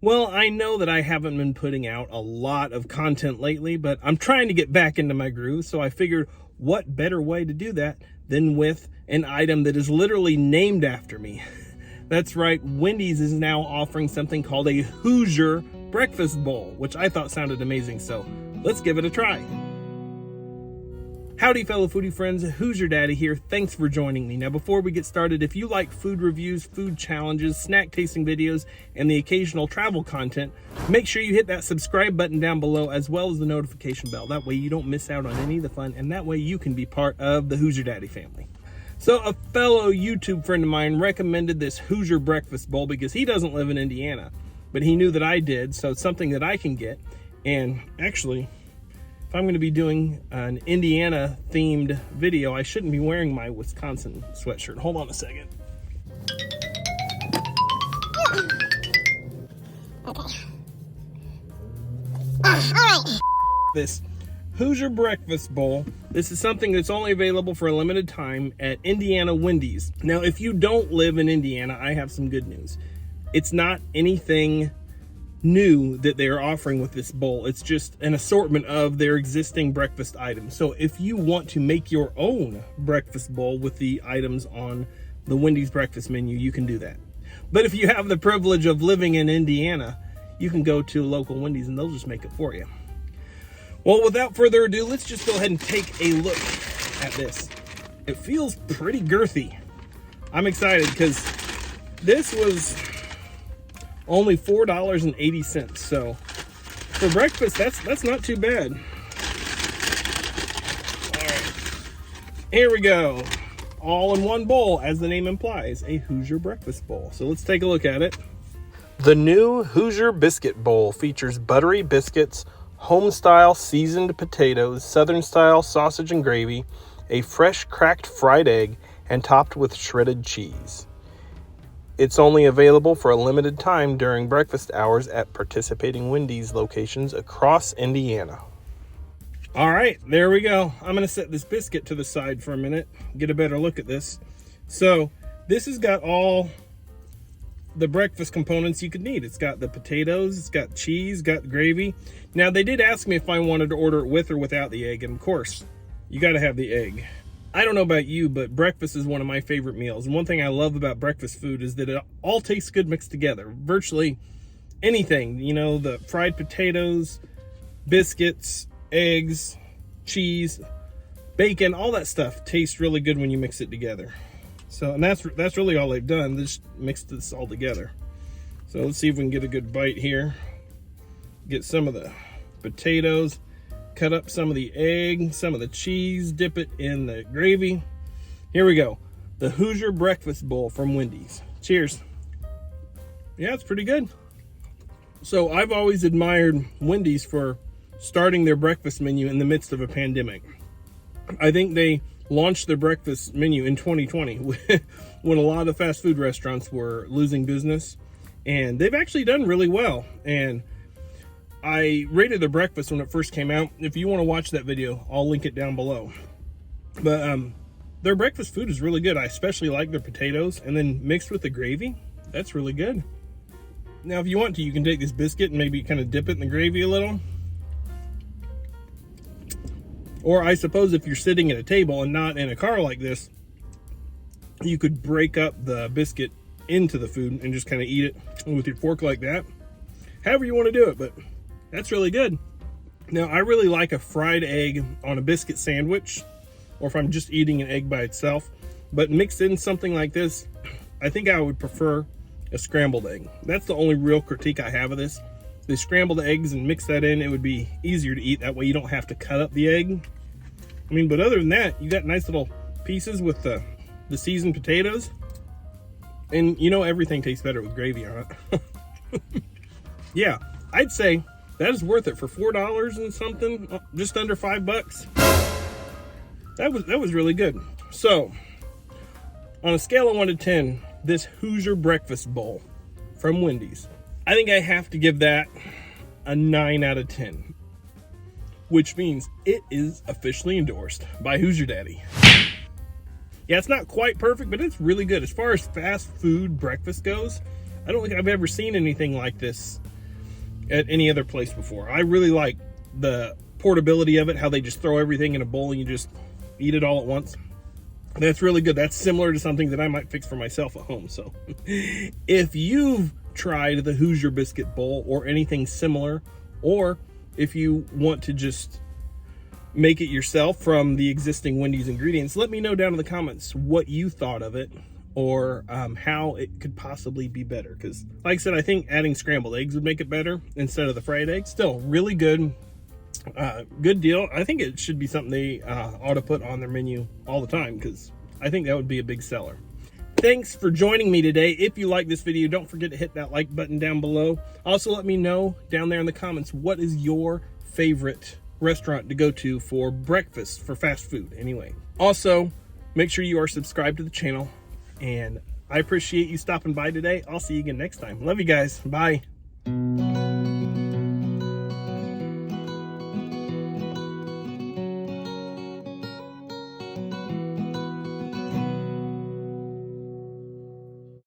Well, I know that I haven't been putting out a lot of content lately, but I'm trying to get back into my groove, so I figured what better way to do that than with an item that is literally named after me. That's right, Wendy's is now offering something called a Hoosier Breakfast Bowl, which I thought sounded amazing, so let's give it a try. Howdy fellow foodie friends, Hoosier Daddy here. Thanks for joining me. Now before we get started, if you like food reviews, food challenges, snack tasting videos, and the occasional travel content, make sure you hit that subscribe button down below as well as the notification bell. That way you don't miss out on any of the fun, and that way you can be part of the Hoosier Daddy family. So a fellow YouTube friend of mine recommended this Hoosier Breakfast Bowl because he doesn't live in Indiana, but he knew that I did, so it's something that I can get. And actually, if I'm going to be doing an Indiana themed video, I shouldn't be wearing my Wisconsin sweatshirt. Hold on a second. Okay. All right. This Hoosier Breakfast Bowl, this is something that's only available for a limited time at Indiana Wendy's. Now, if you don't live in Indiana, I have some good news. It's not anything new that they are offering with this bowl. It's just an assortment of their existing breakfast items. So if you want to make your own breakfast bowl with the items on the Wendy's breakfast menu, you can do that. But if you have the privilege of living in Indiana, you can go to a local Wendy's and they'll just make it for you. Well, without further ado, let's just go ahead and take a look at this. It feels pretty girthy. I'm excited because this was only $4.80, so for breakfast, that's not too bad. All right, here we go. All in one bowl, as the name implies, a Hoosier Breakfast Bowl. So let's take a look at it. The new Hoosier Biscuit Bowl features buttery biscuits, home-style seasoned potatoes, southern-style sausage and gravy, a fresh cracked fried egg, and topped with shredded cheese. It's only available for a limited time during breakfast hours at participating Wendy's locations across Indiana. All right, there we go. I'm gonna set this biscuit to the side for a minute, get a better look at this. So this has got all the breakfast components you could need. It's got the potatoes, it's got cheese, got gravy. Now they did ask me if I wanted to order it with or without the egg, and of course, you gotta have the egg. I don't know about you, but breakfast is one of my favorite meals. And one thing I love about breakfast food is that it all tastes good mixed together. Virtually anything, you know, the fried potatoes, biscuits, eggs, cheese, bacon, all that stuff tastes really good when you mix it together. So, and that's really all they've done. They just mixed this all together. So let's see if we can get a good bite here. Get some of the potatoes. Cut up some of the egg, some of the cheese, dip it in the gravy. Here we go. The Hoosier Breakfast Bowl from Wendy's. Cheers. Yeah, it's pretty good. So I've always admired Wendy's for starting their breakfast menu in the midst of a pandemic. I think they launched their breakfast menu in 2020 when a lot of fast food restaurants were losing business. And they've actually done really well. And I rated their breakfast when it first came out. If you want to watch that video, I'll link it down below. But their breakfast food is really good. I especially like their potatoes, and then mixed with the gravy, that's really good. Now, if you want to, you can take this biscuit and maybe kind of dip it in the gravy a little. Or I suppose if you're sitting at a table and not in a car like this, you could break up the biscuit into the food and just kind of eat it with your fork like that. However you want to do it, but that's really good. Now, I really like a fried egg on a biscuit sandwich, or if I'm just eating an egg by itself. But mixed in something like this, I think I would prefer a scrambled egg. That's the only real critique I have of this. If they scramble the eggs and mix that in, it would be easier to eat. That way you don't have to cut up the egg. I mean, but other than that, you got nice little pieces with the seasoned potatoes. And you know, everything tastes better with gravy on it. Yeah, I'd say that is worth it for $4 and something, just under $5. That was really good. So, on a scale of 1 to 10, this Hoosier Breakfast Bowl from Wendy's, I think I have to give that a 9 out of 10, which means it is officially endorsed by Hoosier Daddy. Yeah, it's not quite perfect, but it's really good. As far as fast food breakfast goes, I don't think I've ever seen anything like this at any other place before. I really like the portability of it, how they just throw everything in a bowl and you just eat it all at once. That's really good. That's similar to something that I might fix for myself at home. So if you've tried the Hoosier Biscuit Bowl or anything similar, or if you want to just make it yourself from the existing Wendy's ingredients, let me know down in the comments what you thought of it, or how it could possibly be better. Because like I said, I think adding scrambled eggs would make it better instead of the fried eggs. Still really good. Good deal. I think it should be something they ought to put on their menu all the time, because I think that would be a big seller. Thanks for joining me today. If you like this video, don't forget to hit that like button down below. Also, let me know down there in the comments, what is your favorite restaurant to go to for breakfast, for fast food anyway. Also, make sure you are subscribed to the channel, and I appreciate you stopping by today. I'll see you again next time. Love you guys. Bye.